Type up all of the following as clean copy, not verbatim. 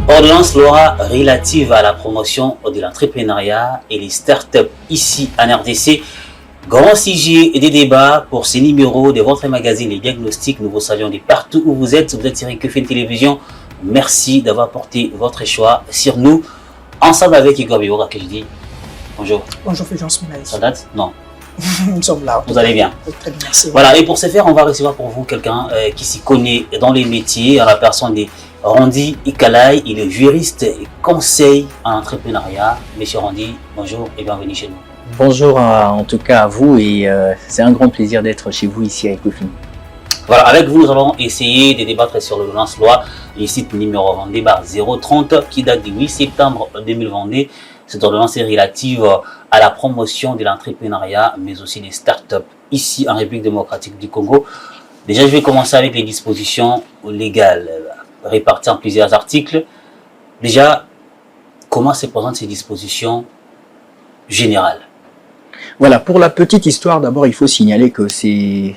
Ordonnance loi relative à la promotion de l'entrepreneuriat et les startups ici en RDC. Grand sujet et des débats pour ces numéros de votre magazine Les Diagnostics. Nous vous saluons de partout où vous êtes. Vous êtes sur Kufin Télévision. Merci d'avoir porté votre choix sur nous. Ensemble avec Igor Biora que je dis bonjour. Bonjour Fulgence Moulaïs. Ça date? Non. Nous sommes là. Vous allez bien? Très bien, merci. Voilà, et pour ce faire, on va recevoir pour vous quelqu'un qui s'y connaît dans les métiers, à la personne de Randy Ikalai. Il est juriste et conseil en entrepreneuriat. Monsieur Randy, bonjour et bienvenue chez nous. Bonjour en tout cas à vous et c'est un grand plaisir d'être chez vous ici à Ecofin. Voilà, avec vous, nous allons essayer de débattre sur l'ordonnance loi, le site numéro 22/030 qui date du 8 septembre 2022. Cette ordonnance est relative à la promotion de l'entrepreneuriat, mais aussi des startups ici en République démocratique du Congo. Déjà, je vais commencer avec les dispositions légales réparties en plusieurs articles. Déjà, comment se présentent ces dispositions générales? Voilà, pour la petite histoire, d'abord il faut signaler que c'est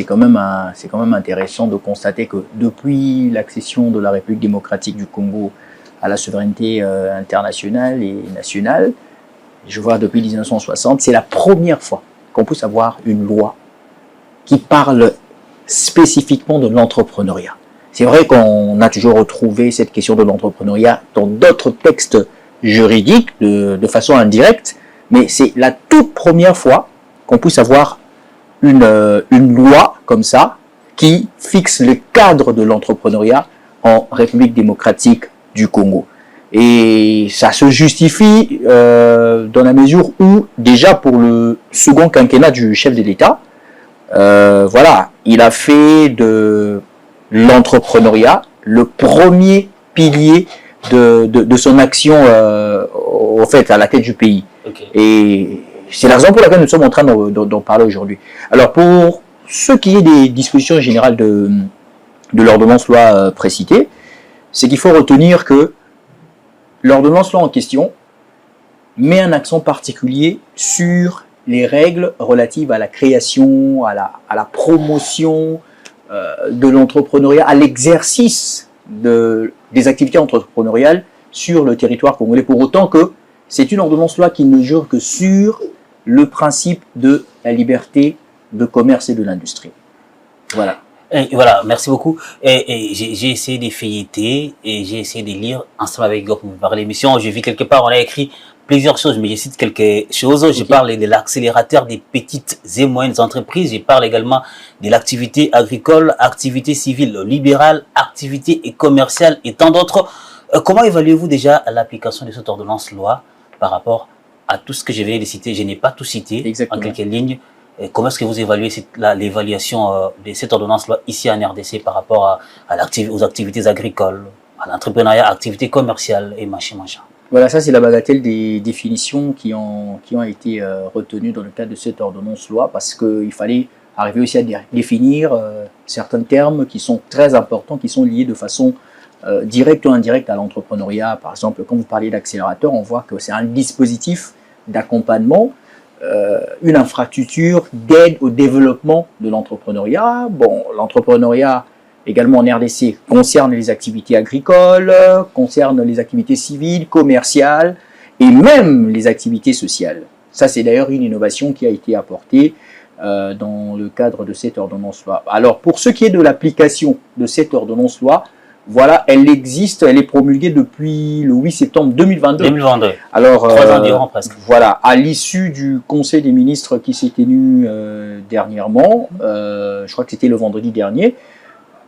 quand même intéressant de constater que depuis l'accession de la République démocratique du Congo à la souveraineté internationale et nationale, je vois depuis 1960, c'est la première fois qu'on puisse avoir une loi qui parle spécifiquement de l'entrepreneuriat. C'est vrai qu'on a toujours retrouvé cette question de l'entrepreneuriat dans d'autres textes juridiques de façon indirecte, mais c'est la toute première fois qu'on puisse avoir une loi comme ça qui fixe le cadre de l'entrepreneuriat en République démocratique du Congo. Et ça se justifie dans la mesure où, déjà pour le second quinquennat du chef de l'État, voilà, il a fait de l'entrepreneuriat le premier pilier de son action au fait, à la tête du pays. Okay. Et c'est la raison pour laquelle nous sommes en train d'en parler aujourd'hui. Alors, pour ce qui est des dispositions générales de l'ordonnance loi précitée, c'est qu'il faut retenir que l'ordonnance loi en question met un accent particulier sur les règles relatives à la création, à la promotion de l'entrepreneuriat, à l'exercice des activités entrepreneuriales sur le territoire congolais, pour autant que c'est une ordonnance loi qui ne jure que sur le principe de la liberté de commerce et de l'industrie. Voilà. Et voilà, merci beaucoup. Et j'ai essayé de feuilleter et j'ai essayé de lire ensemble avec Igor pour préparer l'émission. J'ai vu quelque part, on a écrit plusieurs choses, mais je cite quelque chose. Okay. Je parle de l'accélérateur des petites et moyennes entreprises. Je parle également de l'activité agricole, activité civile libérale, activité commerciale et tant d'autres. Comment évaluez-vous déjà l'application de cette ordonnance loi par rapport à tout ce que je viens de citer? Je n'ai pas tout cité. Exactement. En quelques lignes. Comment est-ce que vous évaluez l'évaluation de cette ordonnance-là ici en RDC par rapport aux activités agricoles, à l'entrepreneuriat, activités commerciales et machin? Voilà, ça c'est la bagatelle des définitions qui ont été retenues dans le cadre de cette ordonnance-loi, parce qu'il fallait arriver aussi à définir certains termes qui sont très importants, qui sont liés de façon directe ou indirecte à l'entrepreneuriat. Par exemple, quand vous parlez d'accélérateur, on voit que c'est un dispositif d'accompagnement, une infrastructure d'aide au développement de l'entrepreneuriat. Bon, l'entrepreneuriat également en RDC concerne les activités agricoles, concerne les activités civiles, commerciales et même les activités sociales. Ça, c'est d'ailleurs une innovation qui a été apportée dans le cadre de cette ordonnance-loi. Alors, pour ce qui est de l'application de cette ordonnance-loi, voilà, elle existe, elle est promulguée depuis le 8 septembre 2022. 2022. Alors, 3 ans durant presque. Voilà, à l'issue du Conseil des ministres qui s'est tenu dernièrement, je crois que c'était le vendredi dernier,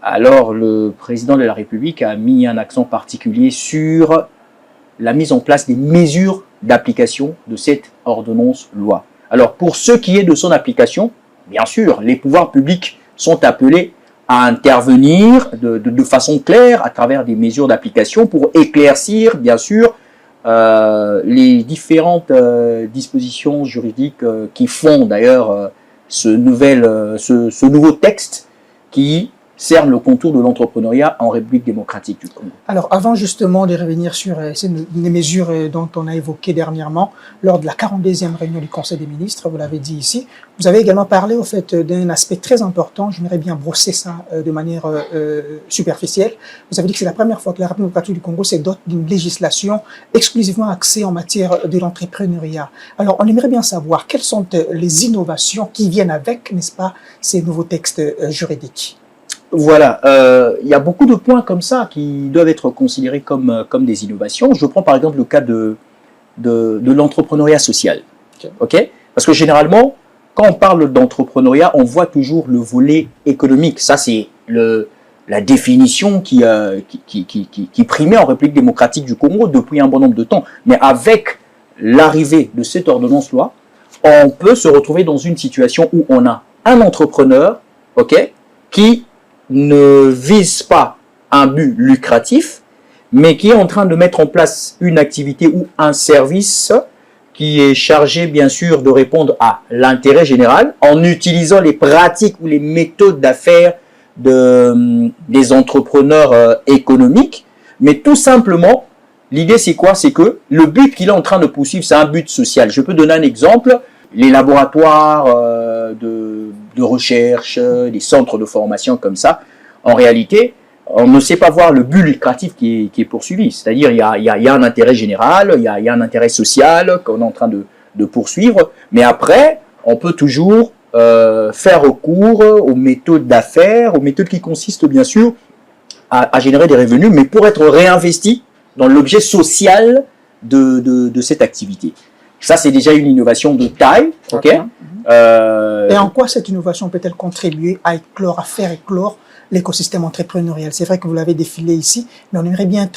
alors le président de la République a mis un accent particulier sur la mise en place des mesures d'application de cette ordonnance loi. Alors, pour ce qui est de son application, bien sûr, les pouvoirs publics sont appelés à intervenir de façon claire à travers des mesures d'application pour éclaircir, bien sûr, les différentes dispositions juridiques qui font d'ailleurs ce nouveau texte qui cerne le contour de l'entrepreneuriat en République démocratique du Congo. Alors, avant justement de revenir sur les mesures dont on a évoqué dernièrement, lors de la 42e réunion du Conseil des ministres, vous l'avez dit ici, vous avez également parlé au fait d'un aspect très important, j'aimerais bien brosser ça de manière superficielle. Vous avez dit que c'est la première fois que la République démocratique du Congo se dote d'une législation exclusivement axée en matière de l'entrepreneuriat. Alors, on aimerait bien savoir quelles sont les innovations qui viennent avec, n'est-ce pas, ces nouveaux textes juridiques. Voilà, il y a beaucoup de points comme ça qui doivent être considérés comme des innovations. Je prends par exemple le cas de l'entrepreneuriat social. Okay. Parce que généralement, quand on parle d'entrepreneuriat, on voit toujours le volet économique. Ça, c'est la définition qui primait en République démocratique du Congo depuis un bon nombre de temps. Mais avec l'arrivée de cette ordonnance-loi, on peut se retrouver dans une situation où on a un entrepreneur, qui ne vise pas un but lucratif, mais qui est en train de mettre en place une activité ou un service qui est chargé, bien sûr, de répondre à l'intérêt général en utilisant les pratiques ou les méthodes d'affaires des entrepreneurs économiques. Mais tout simplement, l'idée, c'est quoi? C'est que le but qu'il est en train de poursuivre, c'est un but social. Je peux donner un exemple. Les laboratoires de recherche, des centres de formation comme ça, en réalité, on ne sait pas voir le but lucratif qui est poursuivi. C'est-à-dire, il y a un intérêt général, il y a un intérêt social qu'on est en train de poursuivre, mais après, on peut toujours faire recours aux méthodes d'affaires, aux méthodes qui consistent bien sûr à générer des revenus, mais pour être réinvesti dans l'objet social de cette activité. Ça, c'est déjà une innovation de taille. Et en quoi cette innovation peut-elle contribuer à faire éclore l'écosystème entrepreneurial? C'est vrai que vous l'avez défilé ici, mais on aimerait bien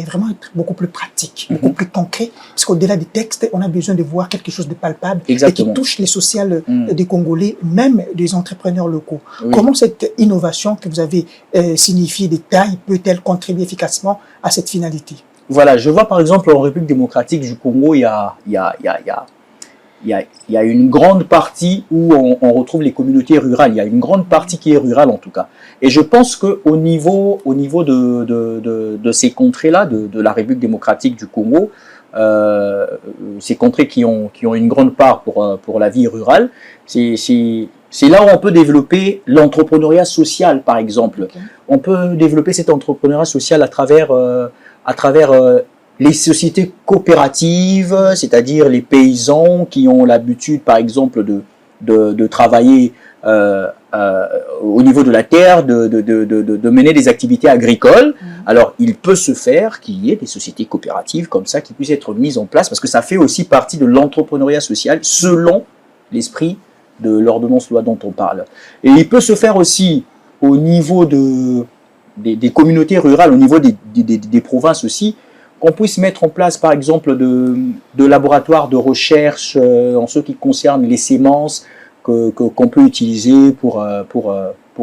vraiment être beaucoup plus pratique, beaucoup plus concret, parce qu'au-delà des textes, on a besoin de voir quelque chose de palpable et qui touche les sociales des Congolais, même des entrepreneurs locaux. Oui. Comment cette innovation que vous avez signifiée de taille peut-elle contribuer efficacement à cette finalité? Voilà, je vois par exemple en République démocratique du Congo, il y a une grande partie où on retrouve les communautés rurales. Il y a une grande partie qui est rurale en tout cas. Et je pense qu'au niveau de ces contrées-là, de la République démocratique du Congo, ces contrées qui ont une grande part pour la vie rurale, c'est là où on peut développer l'entrepreneuriat social, par exemple. Okay. On peut développer cet entrepreneuriat social à travers les sociétés coopératives, c'est-à-dire les paysans qui ont l'habitude, par exemple, de travailler au niveau de la terre, de mener des activités agricoles. Alors, il peut se faire qu'il y ait des sociétés coopératives comme ça qui puissent être mises en place, parce que ça fait aussi partie de l'entrepreneuriat social selon l'esprit de l'ordonnance loi dont on parle. Et il peut se faire aussi au niveau des communautés rurales, au niveau des provinces aussi, qu'on puisse mettre en place, par exemple, de laboratoires de recherche en ce qui concerne les semences qu'on peut utiliser pour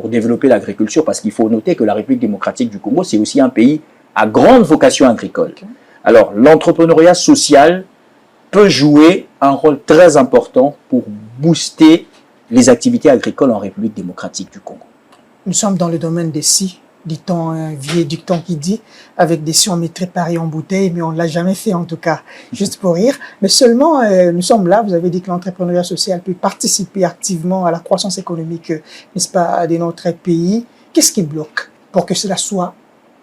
développer l'agriculture, parce qu'il faut noter que la République démocratique du Congo, c'est aussi un pays à grande vocation agricole. Okay. Alors, l'entrepreneuriat social peut jouer un rôle très important pour booster les activités agricoles en République démocratique du Congo. Nous sommes dans le domaine des scies. Dit-on, un vieux dicton qui dit, avec des scies on mettrait Paris en bouteille, mais on ne l'a jamais fait en tout cas, juste pour rire. Mais seulement, nous sommes là, vous avez dit que l'entrepreneuriat social peut participer activement à la croissance économique, n'est-ce pas, de notre pays. Qu'est-ce qui bloque pour que cela soit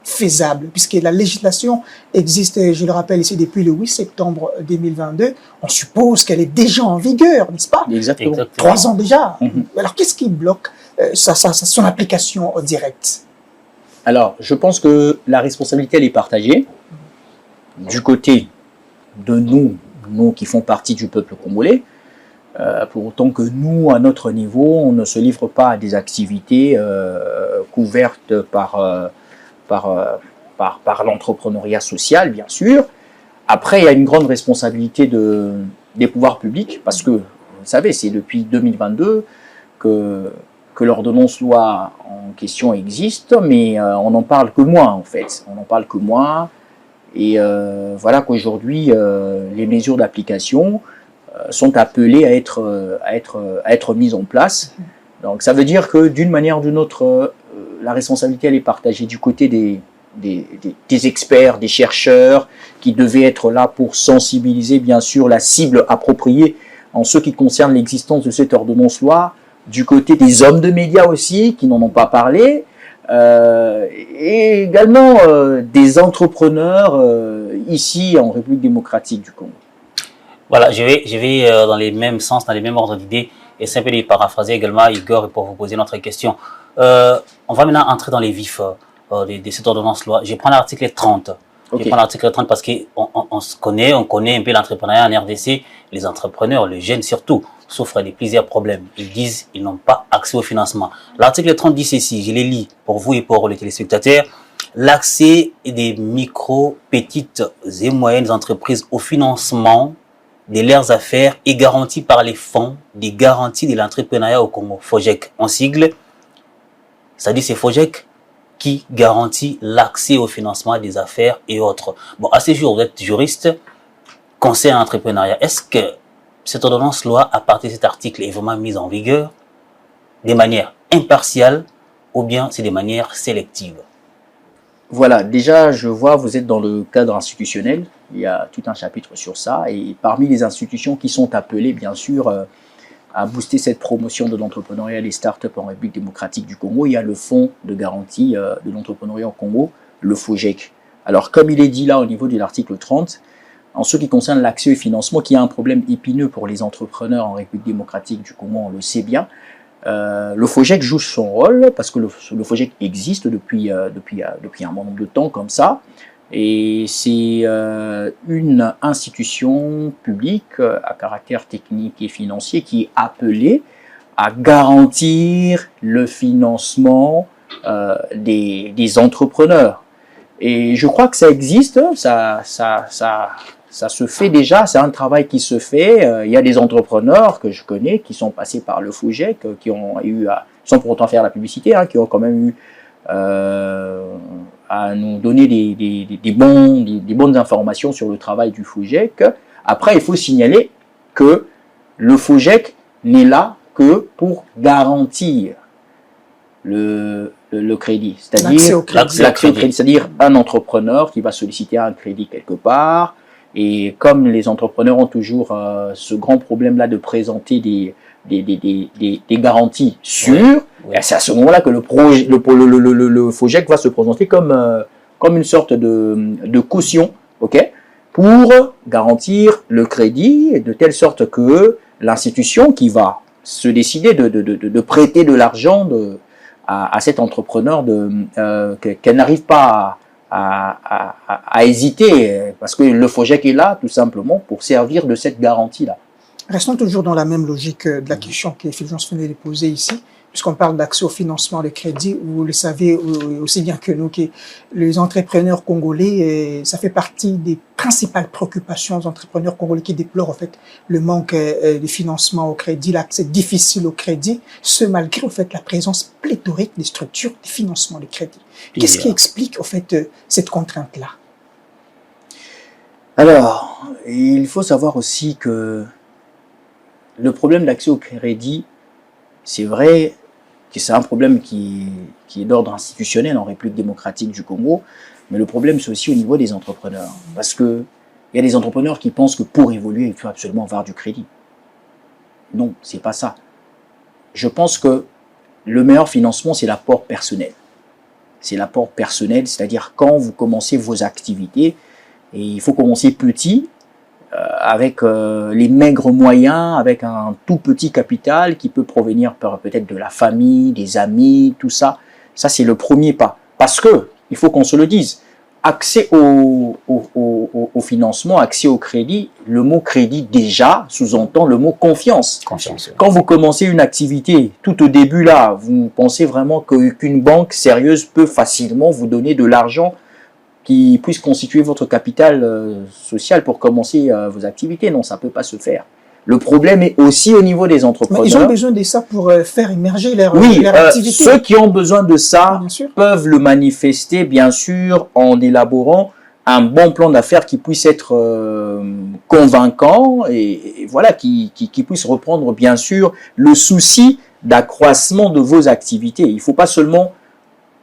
faisable? Puisque la législation existe, je le rappelle ici, depuis le 8 septembre 2022, on suppose qu'elle est déjà en vigueur, n'est-ce pas? Exactement. 3 ans déjà. Alors, qu'est-ce qui bloque son application directe? Alors, je pense que la responsabilité, elle est partagée du côté de nous qui font partie du peuple congolais, pour autant que nous, à notre niveau, on ne se livre pas à des activités couvertes par l'entrepreneuriat social, bien sûr. Après, il y a une grande responsabilité des pouvoirs publics, parce que, vous savez, c'est depuis 2022 que l'ordonnance loi en question existe, mais on n'en parle que moins en fait. On n'en parle que moins. Et voilà qu'aujourd'hui, les mesures d'application sont appelées à être mises en place. Donc ça veut dire que d'une manière ou d'une autre, la responsabilité elle est partagée du côté des experts, des chercheurs qui devaient être là pour sensibiliser bien sûr la cible appropriée en ce qui concerne l'existence de cette ordonnance-loi, du côté des hommes de médias aussi qui n'en ont pas parlé, et également des entrepreneurs ici en République démocratique du Congo. Voilà, je vais dans les mêmes sens, dans les mêmes ordres d'idées, et c'est un peu de paraphraser également Igor pour vous poser notre question. On va maintenant entrer dans les vifs de cette ordonnance-loi. Je prends l'article 30. Okay. Je prends l'article 30 parce qu'on se connaît, on connaît un peu l'entrepreneuriat en RDC. Les entrepreneurs, les jeunes surtout, souffrent de plusieurs problèmes. Ils disent qu'ils n'ont pas accès au financement. L'article 30 dit ceci, je les lis pour vous et pour les téléspectateurs. L'accès des micro, petites et moyennes entreprises au financement de leurs affaires est garanti par les fonds des garanties de l'entrepreneuriat au Congo, FOGEC en sigle. C'est-à-dire c'est FOGEC qui garantit l'accès au financement des affaires et autres. Bon, à ce jour, vous êtes juriste, conseiller en entrepreneuriat. Est-ce que cette ordonnance-loi, à partir de cet article, est vraiment mise en vigueur de manière impartiale ou bien c'est de manière sélective? Voilà, déjà, je vois, vous êtes dans le cadre institutionnel. Il y a tout un chapitre sur ça. Et parmi les institutions qui sont appelées, bien sûr, à booster cette promotion de l'entrepreneuriat et des startups en République démocratique du Congo, il y a le Fonds de garantie de l'entrepreneuriat au Congo, le FOGEC. Alors, comme il est dit là au niveau de l'article 30, en ce qui concerne l'accès au financement, qui est un problème épineux pour les entrepreneurs en République démocratique du Congo, on le sait bien, le FOGEC joue son rôle parce que le FOGEC existe depuis un bon nombre de temps comme ça. Et c'est une institution publique à caractère technique et financier qui est appelée à garantir le financement des entrepreneurs. Et je crois que ça existe, ça se fait déjà, c'est un travail qui se fait. Il y a des entrepreneurs que je connais qui sont passés par le FOGEC, qui ont eu, sans pour autant faire la publicité, qui ont quand même eu à nous donner des bonnes informations sur le travail du FOGEC. Après, il faut signaler que le FOGEC n'est là que pour garantir le crédit, c'est-à-dire l'accès au crédit, c'est-à-dire un entrepreneur qui va solliciter un crédit quelque part. Et comme les entrepreneurs ont toujours ce grand problème-là de présenter des garanties sûres, oui. C'est à ce moment-là que le FOGEC va se présenter comme une sorte de caution, okay, pour garantir le crédit, de telle sorte que l'institution qui va se décider de prêter de l'argent à cet entrepreneur, qu'elle n'arrive pas à hésiter, parce que le FOGEC est là tout simplement pour servir de cette garantie-là. Restons toujours dans la même logique de la question que Fulgence venait de poser ici, puisqu'on parle d'accès au financement, le crédit. Vous le savez aussi bien que nous, que les entrepreneurs congolais, ça fait partie des principales préoccupations des entrepreneurs congolais qui déplorent en fait le manque de financement au crédit, l'accès difficile au crédit, ce malgré en fait la présence pléthorique des structures de financement de crédit. Qu'est-ce qui explique en fait cette contrainte-là? Alors, il faut savoir aussi que le problème d'accès au crédit, c'est vrai que c'est un problème qui est d'ordre institutionnel en République démocratique du Congo, mais le problème c'est aussi au niveau des entrepreneurs. Parce que il y a des entrepreneurs qui pensent que pour évoluer, il faut absolument avoir du crédit. Non, c'est pas ça. Je pense que le meilleur financement, c'est l'apport personnel. C'est l'apport personnel, c'est-à-dire quand vous commencez vos activités, et il faut commencer petit, avec les maigres moyens, avec un tout petit capital qui peut provenir peut-être de la famille, des amis, tout ça. Ça, c'est le premier pas. Parce que, il faut qu'on se le dise, accès au financement, accès au crédit, le mot crédit déjà sous-entend le mot confiance. Quand vous commencez une activité, tout au début là, vous pensez vraiment qu'une banque sérieuse peut facilement vous donner de l'argent qui puisse constituer votre capital social pour commencer vos activités. Non, ça ne peut pas se faire. Le problème est aussi au niveau des entrepreneurs. Mais ils ont besoin de ça pour faire émerger leur activité. Ceux qui ont besoin de ça peuvent le manifester, bien sûr, en élaborant un bon plan d'affaires qui puisse être convaincant et voilà, qui puisse reprendre, bien sûr, le souci d'accroissement de vos activités. Il ne faut pas seulement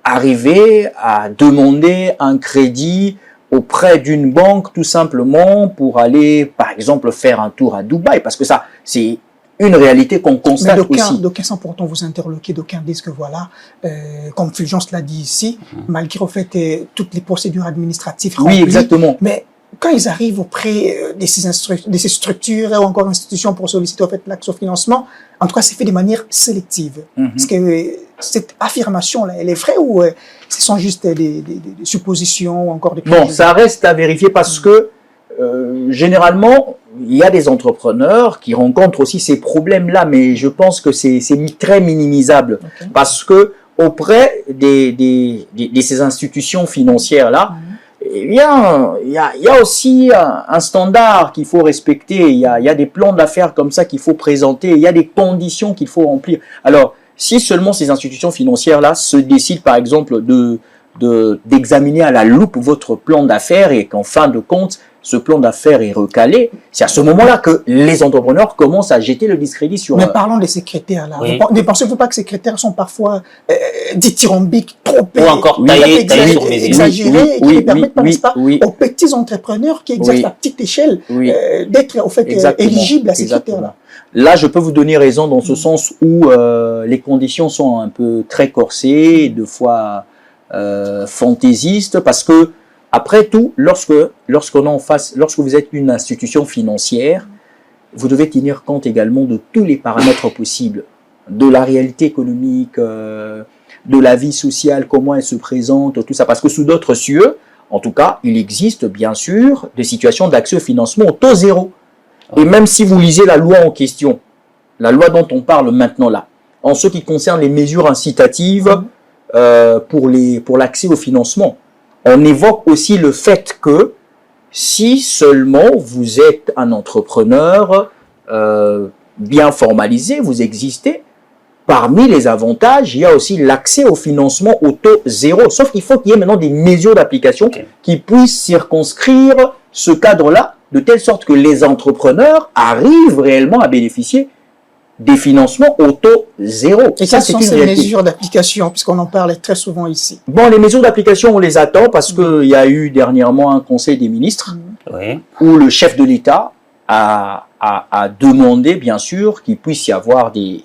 arriver à demander un crédit auprès d'une banque tout simplement pour aller, par exemple, faire un tour à Dubaï, parce que ça, c'est une réalité qu'on constate aussi. D'aucuns sont pourtant vous interloquer, d'aucuns disent que voilà, comme Fulgence l'a dit ici, malgré au fait toutes les procédures administratives remplies, oui, exactement. Mais quand ils arrivent auprès de ces structures ou encore institutions pour solliciter au fait l'accès au financement, en tout cas, c'est fait de manière sélective. Est-ce que cette affirmation-là, elle est vraie ou ce sont juste des suppositions ou encore des... Bon, ça reste à vérifier parce que généralement, il y a des entrepreneurs qui rencontrent aussi ces problèmes-là, mais je pense que c'est très minimisable parce que auprès de ces institutions financières-là, eh bien, il y a aussi un standard qu'il faut respecter, il y a des plans d'affaires comme ça qu'il faut présenter, il y a des conditions qu'il faut remplir. Alors, si seulement ces institutions financières-là se décident, par exemple, d'examiner à la loupe votre plan d'affaires et qu'en fin de compte, ce plan d'affaires est recalé, c'est à ce moment-là que les entrepreneurs commencent à jeter le discrédit sur... Mais parlons des secrétaires, là. Oui. Ne pensez-vous pas que ces secrétaires sont parfois dithyrambiques, trop ou encore taillés sur mesure. exagérés, et qui ne permettent pas, n'est-ce pas, aux petits entrepreneurs qui exercent à petite échelle d'être au fait éligibles à ces critères-là. Là, je peux vous donner raison dans ce sens où les conditions sont un peu très corsées, deux fois fantaisistes, parce que après tout, lorsque vous êtes une institution financière, vous devez tenir compte également de tous les paramètres possibles, de la réalité économique, de la vie sociale, comment elle se présente, tout ça. Parce que sous d'autres cieux, en tout cas, il existe bien sûr des situations d'accès au financement au taux zéro. Et même si vous lisez la loi en question, la loi dont on parle maintenant là, en ce qui concerne les mesures incitatives pour l'accès au financement, on évoque aussi le fait que si seulement vous êtes un entrepreneur bien formalisé, vous existez, parmi les avantages, il y a aussi l'accès au financement au taux zéro. Sauf qu'il faut qu'il y ait maintenant des mesures d'application qui puissent circonscrire ce cadre-là, de telle sorte que les entrepreneurs arrivent réellement à bénéficier des financements au taux zéro. Et quelles sont ces mesures d'application, puisqu'on en parle très souvent ici? Bon, les mesures d'application, on les attend parce qu'il y a eu dernièrement un conseil des ministres où le chef de l'État a demandé, bien sûr, qu'il puisse y avoir des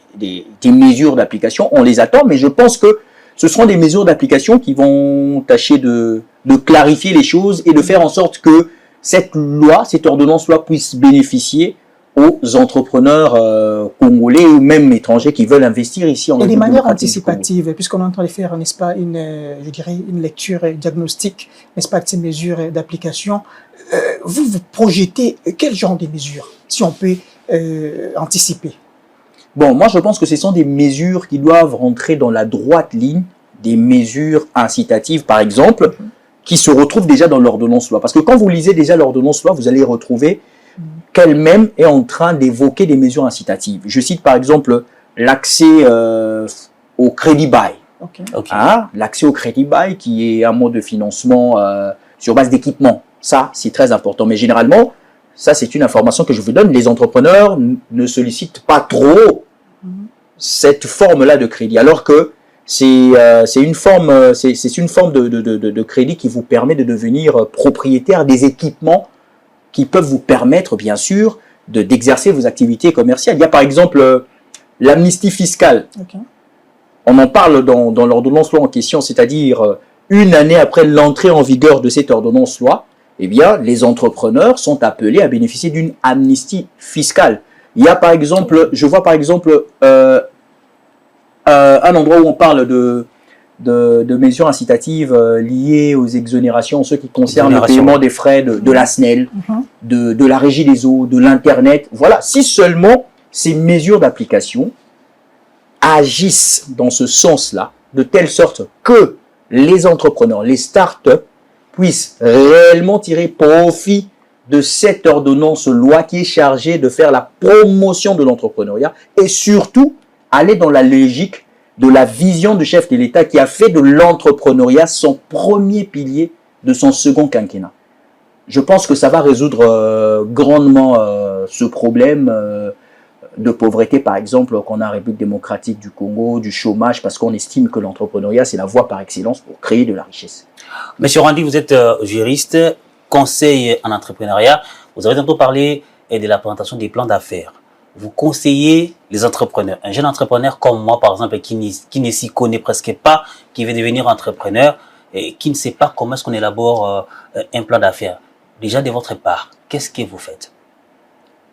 mesures d'application. On les attend, mais je pense que ce seront des mesures d'application qui vont tâcher de clarifier les choses et de faire en sorte que cette loi, cette ordonnance-loi puisse bénéficier aux entrepreneurs congolais ou même étrangers qui veulent investir ici en République démocratique du Congo. Et de manière anticipative, puisqu'on est en train de faire, n'est-ce pas, je dirais, une lecture diagnostique, n'est-ce pas, de ces mesures d'application, vous projetez quel genre de mesures, si on peut anticiper? Bon, moi je pense que ce sont des mesures qui doivent rentrer dans la droite ligne des mesures incitatives, par exemple, qui se retrouvent déjà dans l'ordonnance loi. Parce que quand vous lisez déjà l'ordonnance loi, vous allez retrouver qu'elle-même est en train d'évoquer des mesures incitatives. Je cite par exemple l'accès au crédit bail. Hein, l'accès au crédit bail qui est un mode de financement sur base d'équipement. Ça, c'est très important. Mais généralement, ça c'est une information que je vous donne, les entrepreneurs ne sollicitent pas trop cette forme-là de crédit. Alors que c'est une forme de crédit qui vous permet de devenir propriétaire des équipements qui peuvent vous permettre, bien sûr, d'exercer vos activités commerciales. Il y a par exemple l'amnistie fiscale. On en parle dans l'ordonnance loi en question, c'est-à-dire une année après l'entrée en vigueur de cette ordonnance loi, eh bien, les entrepreneurs sont appelés à bénéficier d'une amnistie fiscale. Il y a par exemple, je vois par exemple un endroit où on parle de mesures incitatives liées aux exonérations, en ce qui concerne le paiement des frais de la SNEL, de la régie des eaux, de l'Internet. Voilà, si seulement ces mesures d'application agissent dans ce sens-là, de telle sorte que les entrepreneurs, les start-up, puissent réellement tirer profit de cette ordonnance loi qui est chargée de faire la promotion de l'entrepreneuriat et surtout aller dans la logique de la vision du chef de l'État qui a fait de l'entrepreneuriat son premier pilier de son second quinquennat. Je pense que ça va résoudre grandement ce problème de pauvreté, par exemple, qu'on a en République démocratique du Congo, du chômage, parce qu'on estime que l'entrepreneuriat, c'est la voie par excellence pour créer de la richesse. Monsieur Randy, vous êtes juriste, conseil en entrepreneuriat. Vous avez tantôt parlé de la présentation des plans d'affaires. Vous conseillez les entrepreneurs. Un jeune entrepreneur comme moi, par exemple, qui ne s'y connaît presque pas, qui veut devenir entrepreneur et qui ne sait pas comment est-ce qu'on élabore un plan d'affaires. Déjà, de votre part, qu'est-ce que vous faites?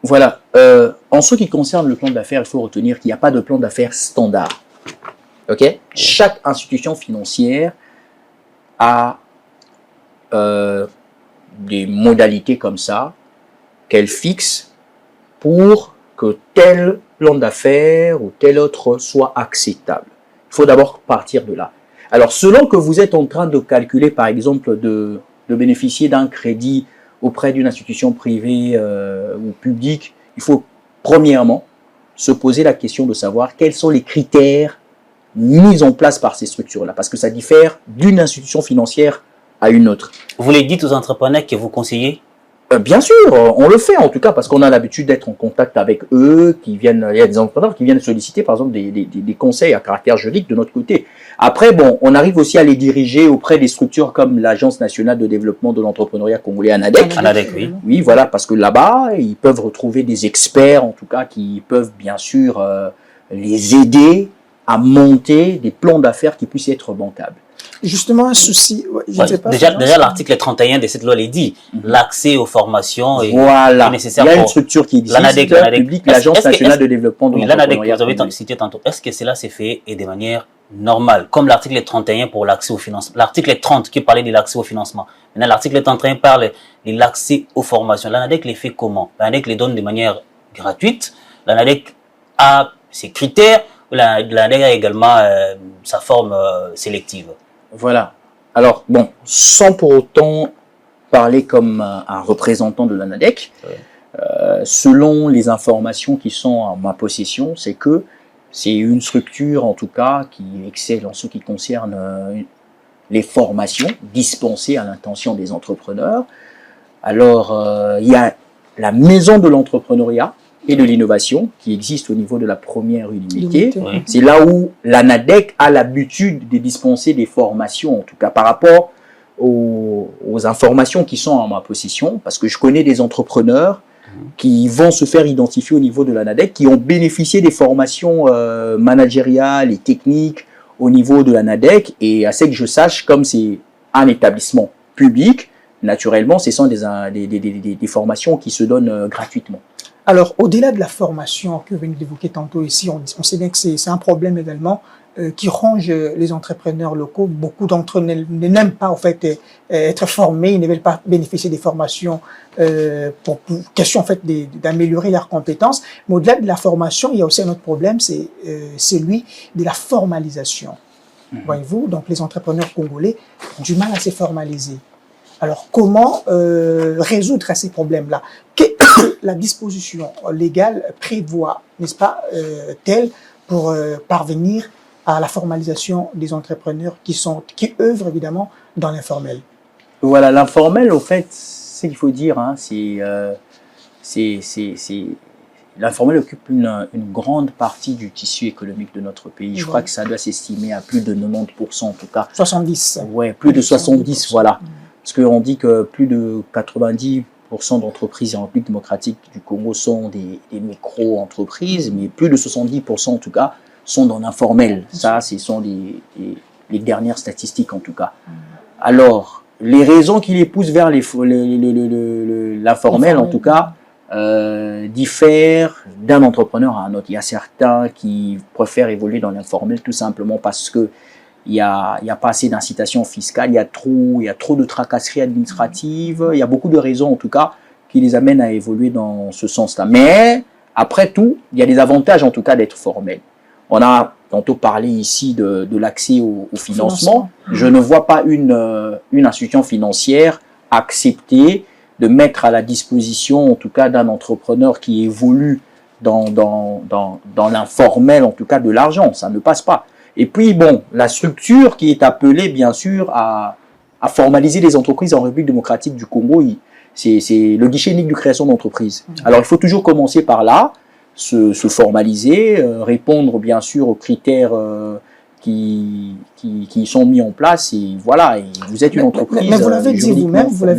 Voilà. En ce qui concerne le plan d'affaires, il faut retenir qu'il n'y a pas de plan d'affaires standard. Ok? Chaque institution financière a des modalités comme ça qu'elle fixe pour que tel plan d'affaires ou tel autre soit acceptable. Il faut d'abord partir de là. Alors, selon que vous êtes en train de calculer, par exemple, de bénéficier d'un crédit auprès d'une institution privée ou publique, il faut premièrement se poser la question de savoir quels sont les critères mis en place par ces structures-là, parce que ça diffère d'une institution financière à une autre. Vous les dites aux entrepreneurs que vous conseillez? Bien sûr, on le fait en tout cas parce qu'on a l'habitude d'être en contact avec eux, il y a des entrepreneurs qui viennent solliciter par exemple des conseils à caractère juridique de notre côté. Après, bon, on arrive aussi à les diriger auprès des structures comme l'Agence nationale de développement de l'entrepreneuriat congolais, ANADEC. ANADEC, oui. Oui, voilà, parce que là-bas, ils peuvent retrouver des experts en tout cas qui peuvent bien sûr les aider à monter des plans d'affaires qui puissent être bancables. Justement, un souci, je ne sais pas. Déjà l'article 31 de cette loi l'est dit, l'accès aux formations est nécessaire. Il y a une structure qui existe, l'ANADEC, l'Agence nationale de développement de l'entrepreneuriat. Vous avez cité tantôt, est-ce que cela s'est fait et de manière normale, comme l'article 31 pour l'accès au financement, l'article 30 qui parlait de l'accès au financement. Maintenant, l'article 31 parle de l'accès aux formations. L'ANADEC les fait comment? L'ANADEC les donne de manière gratuite. L'ANADEC a ses critères. L'ANADEC a également sa forme sélective. Voilà. Alors, bon, sans pour autant parler comme un représentant de l'ANADEC, selon les informations qui sont en ma possession, c'est que c'est une structure, en tout cas, qui excelle en ce qui concerne les formations dispensées à l'intention des entrepreneurs. Alors, il y a la maison de l'entrepreneuriat et de l'innovation qui existe au niveau de la première unité. C'est là où l'ANADEC a l'habitude de dispenser des formations, en tout cas par rapport aux informations qui sont en ma possession, parce que je connais des entrepreneurs qui vont se faire identifier au niveau de l'ANADEC, qui ont bénéficié des formations managériales et techniques au niveau de l'ANADEC, et à ce que je sache, comme c'est un établissement public, naturellement, ce sont des formations qui se donnent gratuitement. Alors, au-delà de la formation que vous venez d'évoquer tantôt ici, on sait bien que c'est un problème également qui ronge les entrepreneurs locaux. Beaucoup d'entre eux n'aiment pas en fait être formés, ils ne veulent pas bénéficier des formations pour question en fait d'améliorer leurs compétences. Mais au-delà de la formation, il y a aussi un autre problème, c'est celui de la formalisation. Voyez-vous, donc les entrepreneurs congolais ont du mal à se formaliser. Alors, comment résoudre ces problèmes-là? La disposition légale prévoit, n'est-ce pas, telle pour parvenir à la formalisation des entrepreneurs qui œuvrent évidemment dans l'informel? Voilà, l'informel, au fait, ce qu'il faut dire, hein, l'informel occupe une grande partie du tissu économique de notre pays. Je crois que ça doit s'estimer à plus de 90% en tout cas. 70. Ouais, plus de 70, voilà. Parce qu'on dit que plus de 90% d'entreprises en République démocratique du Congo sont des micro-entreprises, mais plus de 70% en tout cas sont dans l'informel. Ça, ce sont les dernières statistiques en tout cas. Alors, les raisons qui les poussent vers l'informel en tout cas diffèrent d'un entrepreneur à un autre. Il y a certains qui préfèrent évoluer dans l'informel tout simplement parce que il y a pas assez d'incitation fiscale, il y a trop de tracasseries administratives, il y a beaucoup de raisons en tout cas qui les amènent à évoluer dans ce sens-là. Mais après tout, il y a des avantages en tout cas d'être formel. On a tantôt parlé ici de l'accès au financement. Je ne vois pas une institution financière accepter de mettre à la disposition en tout cas d'un entrepreneur qui évolue dans l'informel en tout cas de l'argent. Ça ne passe pas. Et puis, bon, la structure qui est appelée, bien sûr, à formaliser les entreprises en République démocratique du Congo, c'est le guichet unique de création d'entreprise. Alors, il faut toujours commencer par là. se formaliser, répondre bien sûr aux critères qui sont mis en place, et voilà, et vous êtes une entreprise. Mais vous l'avez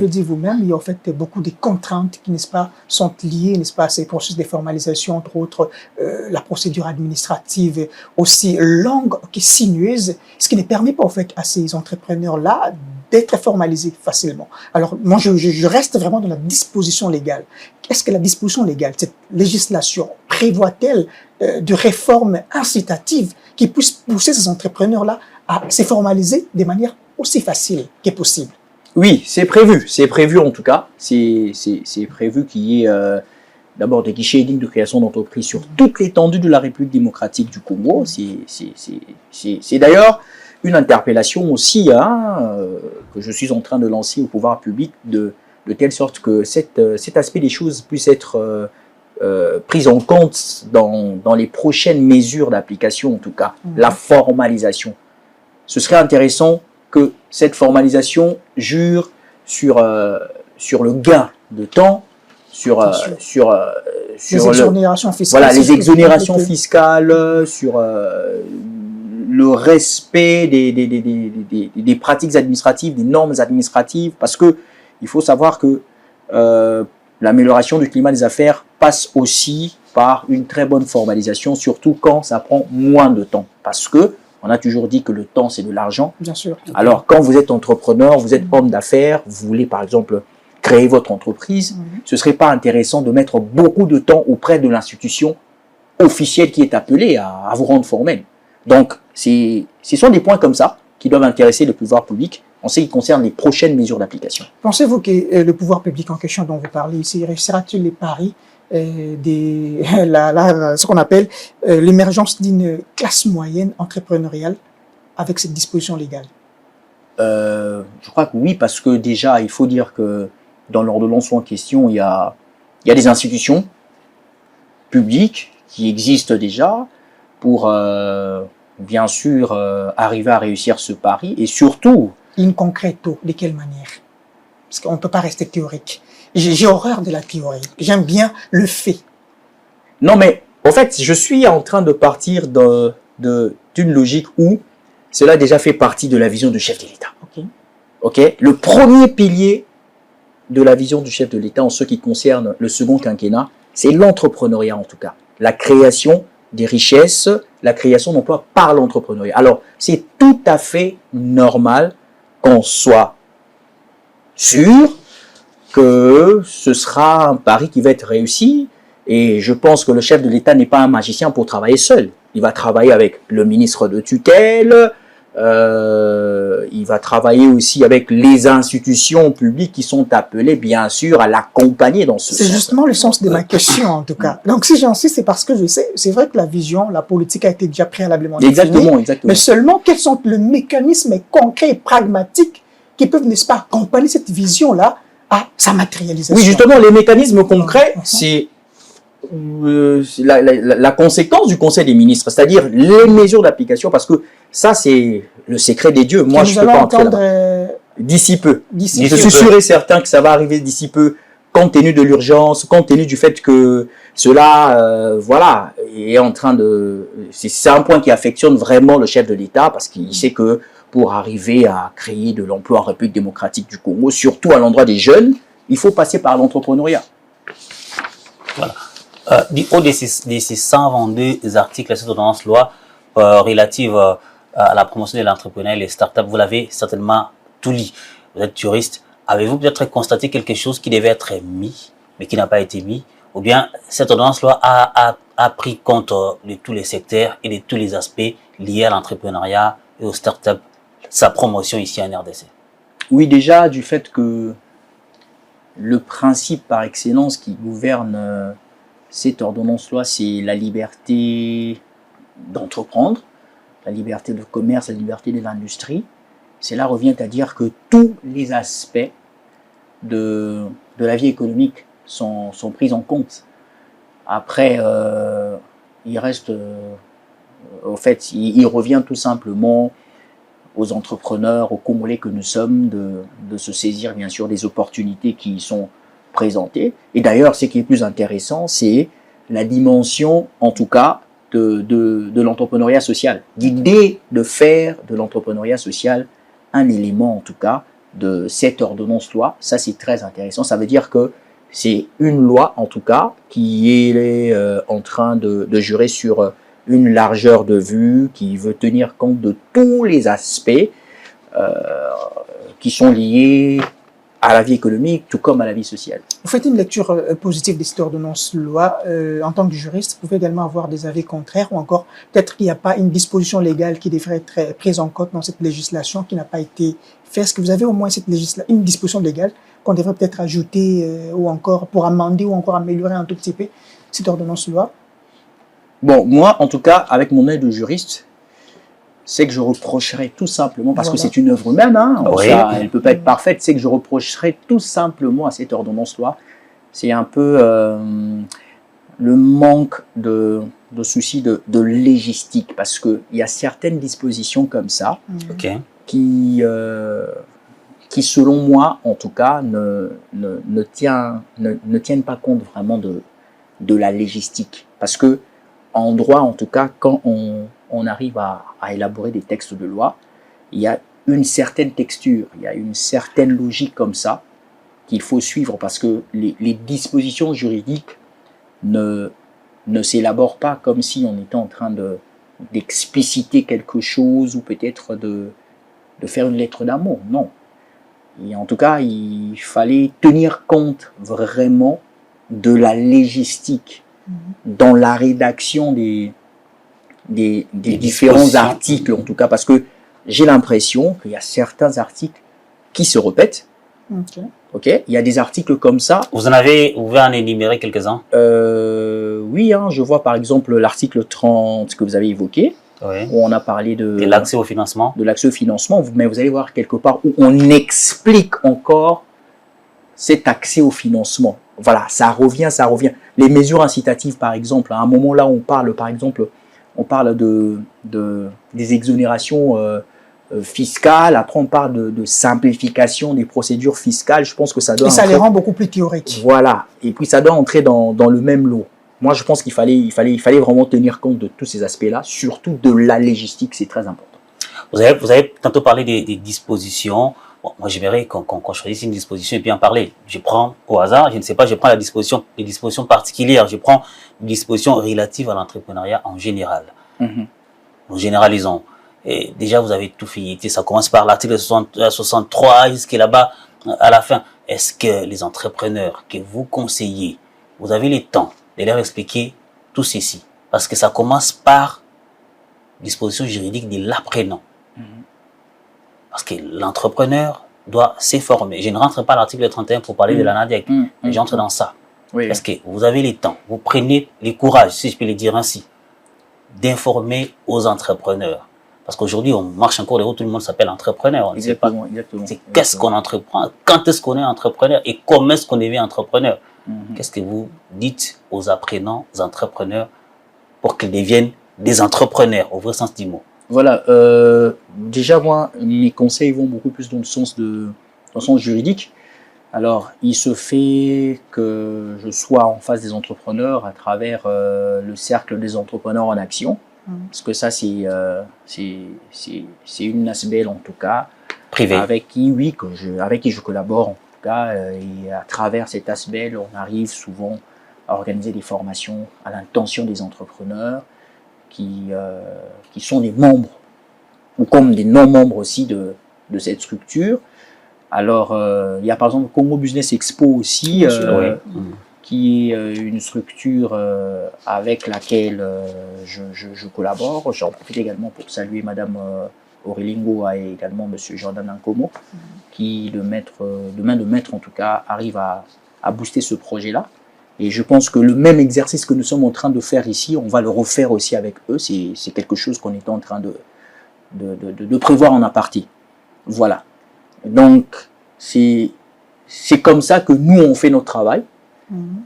dit vous-même, il y a en fait beaucoup de contraintes qui, n'est-ce pas, sont liées, n'est-ce pas, à ces processus de formalisation, entre autres la procédure administrative aussi longue, qui est sinueuse, ce qui ne permet pas en fait à ces entrepreneurs-là d'être formalisés facilement. Alors moi, je reste vraiment dans la disposition légale. Est-ce que la disposition légale, cette législation, prévoit-elle de réformes incitatives qui puissent pousser ces entrepreneurs-là à se formaliser de manière aussi facile que possible? Oui, c'est prévu en tout cas. C'est prévu qu'il y ait d'abord des guichets uniques de création d'entreprises sur toute l'étendue de la République démocratique du Congo. C'est d'ailleurs une interpellation aussi que je suis en train de lancer au pouvoir public de telle sorte que cet aspect des choses puisse être prise en compte dans les prochaines mesures d'application, en tout cas, la formalisation. Ce serait intéressant que cette formalisation jure sur le gain de temps, sur les exonérations fiscales. Voilà, les exonérations fiscales, sur le respect des pratiques administratives, des normes administratives, parce que il faut savoir que l'amélioration du climat des affaires passe aussi par une très bonne formalisation, surtout quand ça prend moins de temps. Parce que on a toujours dit que le temps, c'est de l'argent. Bien sûr. Alors, quand vous êtes entrepreneur, vous êtes homme d'affaires, vous voulez par exemple créer votre entreprise, ce ne serait pas intéressant de mettre beaucoup de temps auprès de l'institution officielle qui est appelée à vous rendre formel. Donc, ce sont des points comme ça qui doivent intéresser le pouvoir public en ce qui concerne les prochaines mesures d'application. Pensez-vous que le pouvoir public en question dont vous parlez ici réussira-t-il les paris ce qu'on appelle l'émergence d'une classe moyenne entrepreneuriale avec cette disposition légale? Je crois que oui, parce que déjà, il faut dire que dans l'ordonnance en question, il y a des institutions publiques qui existent déjà pour, bien sûr, arriver à réussir ce pari, et surtout... In concreto, de quelle manière? Parce qu'on ne peut pas rester théorique. J'ai horreur de la théorie. J'aime bien le fait. Non, mais en fait, je suis en train de partir d'une logique où cela a déjà fait partie de la vision du chef de l'État. Ok. Le premier pilier de la vision du chef de l'État en ce qui concerne le second quinquennat, c'est l'entrepreneuriat en tout cas. La création des richesses, la création d'emplois par l'entrepreneuriat. Alors, c'est tout à fait normal qu'on soit sûr que ce sera un pari qui va être réussi, et je pense que le chef de l'État n'est pas un magicien pour travailler seul. Il va travailler avec le ministre de tutelle, il va travailler aussi avec les institutions publiques qui sont appelées bien sûr à l'accompagner dans ce sens. C'est justement le sens de ma question en tout cas. Donc si j'insiste, c'est parce que je sais, c'est vrai que la vision, la politique a été déjà préalablement définie. Exactement. Mais seulement quels sont les mécanismes concrets et pragmatiques qui peuvent, n'est-ce pas, accompagner cette vision-là à sa matérialisation? Oui, justement, les mécanismes concrets, c'est la conséquence du Conseil des ministres, c'est-à-dire les mesures d'application, parce que ça, c'est le secret des dieux. Moi, je ne peux pas entrer là. D'ici peu. Je suis sûr et certain que ça va arriver d'ici peu, compte tenu de l'urgence, compte tenu du fait que cela, voilà, est en train de... C'est un point qui affectionne vraiment le chef de l'État, parce qu'il sait que pour arriver à créer de l'emploi en République démocratique du Congo, surtout à l'endroit des jeunes, il faut passer par l'entrepreneuriat. Voilà. Du haut de ces 122 articles de cette ordonnance loi relative à la promotion de l'entrepreneuriat et les startups, vous l'avez certainement tout lu. Vous êtes juriste. Avez-vous peut-être constaté quelque chose qui devait être mis, mais qui n'a pas été mis? Ou bien cette ordonnance loi a pris compte de tous les secteurs et de tous les aspects liés à l'entrepreneuriat et aux startups, sa promotion ici en RDC? Oui, déjà, du fait que le principe par excellence qui gouverne cette ordonnance-loi, c'est la liberté d'entreprendre, la liberté de commerce, la liberté de l'industrie. Cela revient à dire que tous les aspects de la vie économique sont pris en compte. Après, il reste, au fait, il revient tout simplement aux entrepreneurs, aux Congolais que nous sommes, de se saisir bien sûr des opportunités qui y sont présentées. Et d'ailleurs, ce qui est plus intéressant, c'est la dimension, en tout cas, de l'entrepreneuriat social. L'idée de faire de l'entrepreneuriat social un élément, en tout cas, de cette ordonnance-loi, ça c'est très intéressant. Ça veut dire que c'est une loi, en tout cas, qui est en train de jurer sur une largeur de vue, qui veut tenir compte de tous les aspects qui sont liés à la vie économique, tout comme à la vie sociale. Vous faites une lecture positive de cette ordonnance-loi. En tant que juriste, vous pouvez également avoir des avis contraires ou encore peut-être qu'il n'y a pas une disposition légale qui devrait être prise en compte dans cette législation qui n'a pas été faite. Est-ce que vous avez au moins une disposition légale qu'on devrait peut-être ajouter ou encore pour amender ou encore améliorer un tout petit peu cette ordonnance-loi? Bon, moi, en tout cas, avec mon aide de juriste, c'est que je reprocherais tout simplement, parce que c'est une œuvre humaine, hein, Oui. ça, elle ne peut pas être parfaite, c'est que je reprocherais tout simplement à cette ordonnance-loi, c'est un peu le manque de souci de légistique, parce qu'il y a certaines dispositions comme ça qui, selon moi, en tout cas, ne tiennent pas compte vraiment de la légistique. Parce que en droit, en tout cas, quand on arrive à élaborer des textes de loi, il y a une certaine texture, il y a une certaine logique comme ça qu'il faut suivre parce que les dispositions juridiques ne s'élaborent pas comme si on était en train d'expliciter quelque chose ou peut-être de faire une lettre d'amour. Non. Et en tout cas, il fallait tenir compte vraiment de la légistique dans la rédaction des différents articles, en tout cas, parce que j'ai l'impression qu'il y a certains articles qui se répètent. Il y a des articles comme ça. Vous pouvez en énumérer quelques-uns? Oui, hein, je vois par exemple l'article 30 que vous avez évoqué, où on a parlé de l'accès au financement. De l'accès au financement, mais vous allez voir quelque part où on explique encore cet accès au financement. Voilà, ça revient. Les mesures incitatives, par exemple, à un moment là, on parle, par exemple, des exonérations fiscales. Après, on parle de simplification des procédures fiscales. Je pense que ça doit. Et ça les rend beaucoup plus théoriques. Voilà. Et puis, ça doit entrer dans le même lot. Moi, je pense qu'il fallait vraiment tenir compte de tous ces aspects-là, surtout de la légistique, c'est très important. Vous avez tantôt parlé des dispositions. Bon, moi, j'aimerais qu'on choisisse une disposition et puis en parler. Je prends au hasard, je ne sais pas, je prends les dispositions particulières. Je prends une disposition relative à l'entrepreneuriat en général. Nous généralisons. Et déjà, vous avez tout feuilleté. Ça commence par l'article 63 jusqu'à là-bas, à la fin. Est-ce que les entrepreneurs que vous conseillez, vous avez le temps de leur expliquer tout ceci? Parce que ça commence par disposition juridique de l'apprenant. Parce que l'entrepreneur doit se former. Je ne rentre pas à l'article 31 pour parler de l'ANADEC, mais j'entre dans ça. Parce que vous avez le temps, vous prenez le courage, si je peux le dire ainsi, d'informer aux entrepreneurs. Parce qu'aujourd'hui, on marche en cours de route, tout le monde s'appelle entrepreneur. On ne sait pas qu'est-ce qu'on entreprend, quand est-ce qu'on est entrepreneur et comment est-ce qu'on devient entrepreneur. Qu'est-ce que vous dites aux apprenants, aux entrepreneurs, pour qu'ils deviennent des entrepreneurs, au vrai sens du mot? Voilà, déjà moi, mes conseils vont beaucoup plus dans le sens juridique. Alors, il se fait que je sois en face des entrepreneurs à travers le cercle des entrepreneurs en action, parce que ça c'est une ASBEL en tout cas, privée, avec qui je collabore en tout cas, et à travers cette ASBEL, on arrive souvent à organiser des formations à l'intention des entrepreneurs qui sont des membres ou comme des non-membres aussi de cette structure. Alors, il y a par exemple Congo Business Expo aussi, qui est une structure avec laquelle je collabore. J'en profite également pour saluer Madame Aurélie Ngoa et également Monsieur Jordan Nkomo, qui de main de maître en tout cas arrive à booster ce projet-là. Et je pense que le même exercice que nous sommes en train de faire ici, on va le refaire aussi avec eux. C'est quelque chose qu'on est en train de prévoir en aparté. Voilà. Donc, c'est comme ça que nous, on fait notre travail.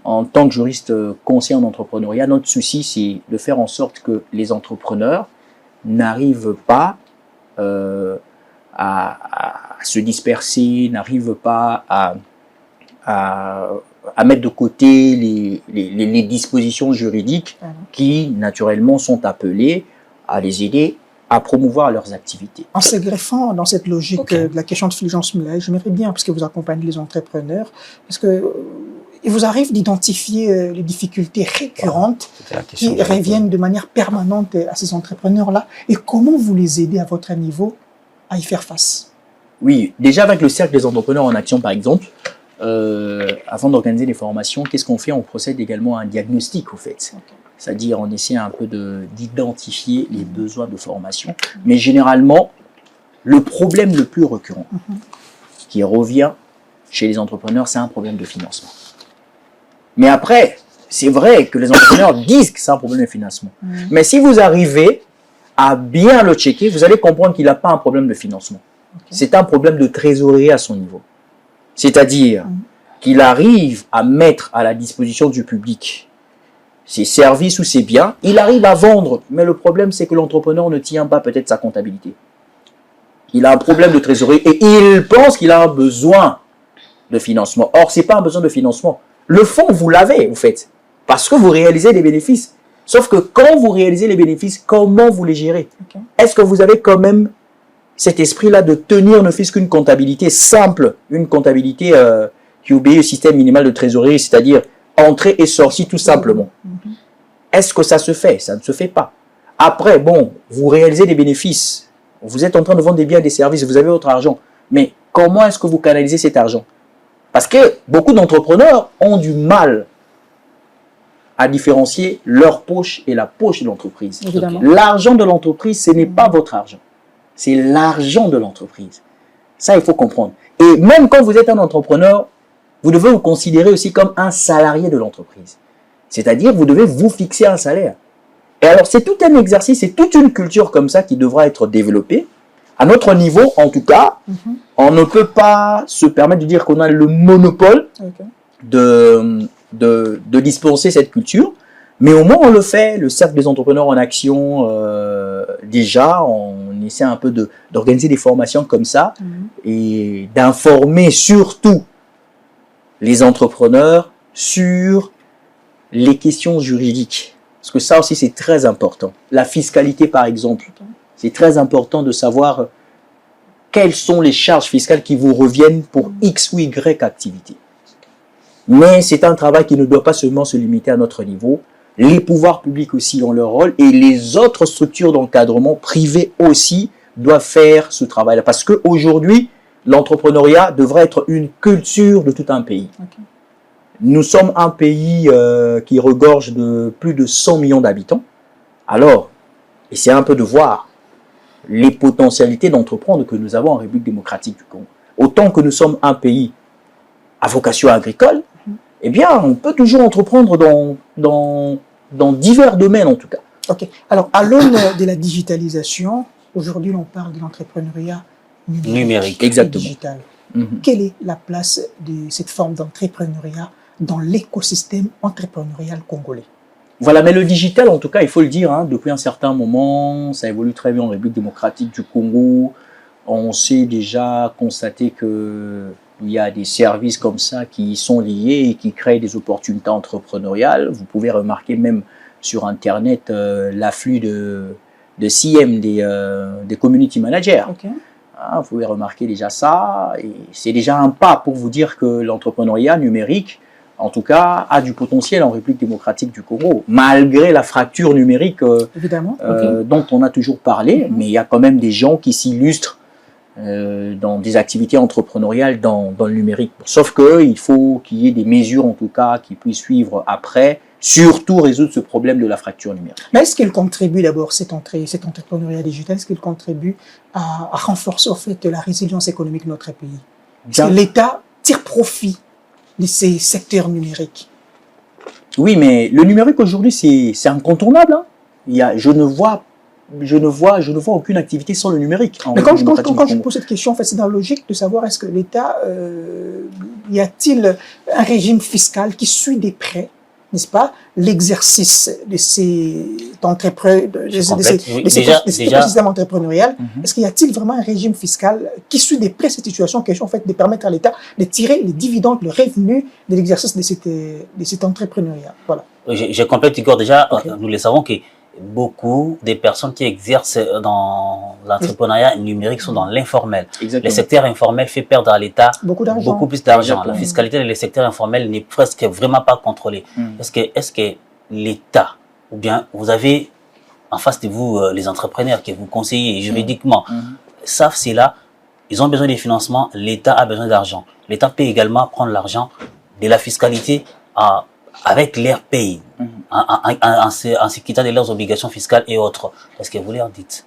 En tant que juriste conseiller en entrepreneuriat, notre souci, c'est de faire en sorte que les entrepreneurs n'arrivent pas à se disperser, n'arrivent pas à à mettre de côté les dispositions juridiques qui, naturellement, sont appelées à les aider à promouvoir leurs activités. En se greffant dans cette logique de la question de Fulgence Mulay, j'aimerais bien, parce que vous accompagnez les entrepreneurs, est-ce que il vous arrive d'identifier les difficultés récurrentes qui reviennent de manière permanente à ces entrepreneurs-là, et comment vous les aidez à votre niveau à y faire face? Oui, déjà avec le Cercle des entrepreneurs en action, par exemple, avant d'organiser les formations, qu'est-ce qu'on fait? On procède également à un diagnostic, au fait. C'est-à-dire, on essaie un peu d'identifier les besoins de formation. Mais généralement, le problème le plus récurrent qui revient chez les entrepreneurs, c'est un problème de financement. Mais après, c'est vrai que les entrepreneurs disent que c'est un problème de financement. Mais si vous arrivez à bien le checker, vous allez comprendre qu'il n'a pas un problème de financement. C'est un problème de trésorerie à son niveau. C'est-à-dire qu'il arrive à mettre à la disposition du public ses services ou ses biens, il arrive à vendre. Mais le problème, c'est que l'entrepreneur ne tient pas peut-être sa comptabilité. Il a un problème de trésorerie et il pense qu'il a un besoin de financement. Or, ce n'est pas un besoin de financement. Le fonds, vous l'avez, vous faites, parce que vous réalisez des bénéfices. Sauf que quand vous réalisez les bénéfices, comment vous les gérez? Est-ce que vous avez quand même cet esprit-là de tenir ne fût-ce qu'une comptabilité simple, une comptabilité qui obéit au système minimal de trésorerie, c'est-à-dire entrée et sortie tout simplement? Est-ce que ça se fait? Ça ne se fait pas. Après, bon, vous réalisez des bénéfices, vous êtes en train de vendre des biens et des services, vous avez votre argent, mais comment est-ce que vous canalisez cet argent? Parce que beaucoup d'entrepreneurs ont du mal à différencier leur poche et la poche de l'entreprise. L'argent de l'entreprise, ce n'est pas votre argent. C'est l'argent de l'entreprise. Ça, il faut comprendre. Et même quand vous êtes un entrepreneur, vous devez vous considérer aussi comme un salarié de l'entreprise. C'est-à-dire, vous devez vous fixer un salaire. Et alors, c'est tout un exercice, c'est toute une culture comme ça qui devra être développée. À notre niveau, en tout cas, on ne peut pas se permettre de dire qu'on a le monopole de dispenser cette culture. Mais au moins, on le fait. Le Cercle des entrepreneurs en action, déjà, on essaie un peu d'organiser des formations comme ça et d'informer surtout les entrepreneurs sur les questions juridiques. Parce que ça aussi, c'est très important. La fiscalité, par exemple. C'est très important de savoir quelles sont les charges fiscales qui vous reviennent pour X ou Y activité. Mais c'est un travail qui ne doit pas seulement se limiter à notre niveau. Les pouvoirs publics aussi ont leur rôle et les autres structures d'encadrement privées aussi doivent faire ce travail-là. Parce qu'aujourd'hui, l'entrepreneuriat devrait être une culture de tout un pays. Nous sommes un pays qui regorge de plus de 100 millions d'habitants. Alors, essayez un peu de voir les potentialités d'entreprendre que nous avons en République démocratique du Congo. Autant que nous sommes un pays à vocation agricole, eh bien, on peut toujours entreprendre dans divers domaines, en tout cas. Ok. Alors, à l'aune de la digitalisation, aujourd'hui, on parle de l'entrepreneuriat numérique. Exactement. Digital. Quelle est la place de cette forme d'entrepreneuriat dans l'écosystème entrepreneurial congolais? Voilà, mais le digital, en tout cas, il faut le dire, hein, depuis un certain moment, ça évolue très bien en République démocratique du Congo. On sait déjà constater que il y a des services comme ça qui sont liés et qui créent des opportunités entrepreneuriales. Vous pouvez remarquer même sur Internet l'afflux de CM, des community managers. Vous pouvez remarquer déjà ça. Et c'est déjà un pas pour vous dire que l'entrepreneuriat numérique, en tout cas, a du potentiel en République démocratique du Congo, malgré la fracture numérique dont on a toujours parlé. Mais il y a quand même des gens qui s'illustrent dans des activités entrepreneuriales dans le numérique. Sauf qu'il faut qu'il y ait des mesures, en tout cas, qui puissent suivre après, surtout résoudre ce problème de la fracture numérique. Mais est-ce qu'il contribue d'abord, cet entrepreneuriat digital, est-ce qu'il contribue à renforcer en fait la résilience économique de notre pays? Est-ce que l'État tire profit de ces secteurs numériques? Oui, mais le numérique aujourd'hui, c'est incontournable. Hein. Je ne vois aucune activité sans le numérique. Mais quand je pose cette question, en fait, c'est dans la logique de savoir est-ce que l'État, y a-t-il un régime fiscal qui suit des prêts n'est-ce pas, l'exercice de ces systèmes entrepreneurial. Est-ce qu'il y a-t-il vraiment un régime fiscal qui suit de près cette situation, question en fait de permettre à l'État de tirer les dividendes, le revenu de l'exercice de cet entrepreneuriat? Voilà. Je complète, Igor. Déjà, Okay. nous le savons que beaucoup des personnes qui exercent dans l'entrepreneuriat numérique sont dans l'informel. Le secteur informel fait perdre à l'État beaucoup plus d'argent. La fiscalité dans le secteur informel n'est presque vraiment pas contrôlée. Est-ce que l'État, ou bien vous avez en face de vous les entrepreneurs que vous conseillez juridiquement, savent cela, ils ont besoin de financement, l'État a besoin d'argent. L'État peut également prendre l'argent de la fiscalité avec leur pays, en se quittant de leurs obligations fiscales et autres. Est-ce que vous leur dites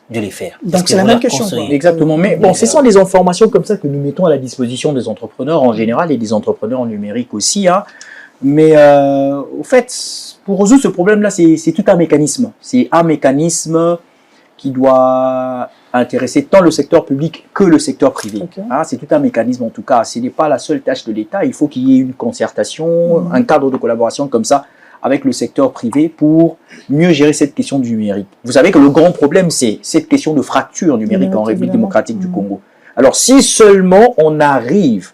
de les faire? Donc c'est la même question. Exactement. Mais bon, ce sont des informations comme ça que nous mettons à la disposition des entrepreneurs en général et des entrepreneurs en numérique aussi. Hein. Mais au fait, pour résoudre ce problème-là, c'est tout un mécanisme. C'est un mécanisme qui doit intéresser tant le secteur public que le secteur privé. Okay. Hein, c'est tout un mécanisme en tout cas. Ce n'est pas la seule tâche de l'État. Il faut qu'il y ait une concertation, un cadre de collaboration comme ça avec le secteur privé pour mieux gérer cette question du numérique. Vous savez que le grand problème, c'est cette question de fracture numérique en République démocratique du Congo. Alors, si seulement on arrive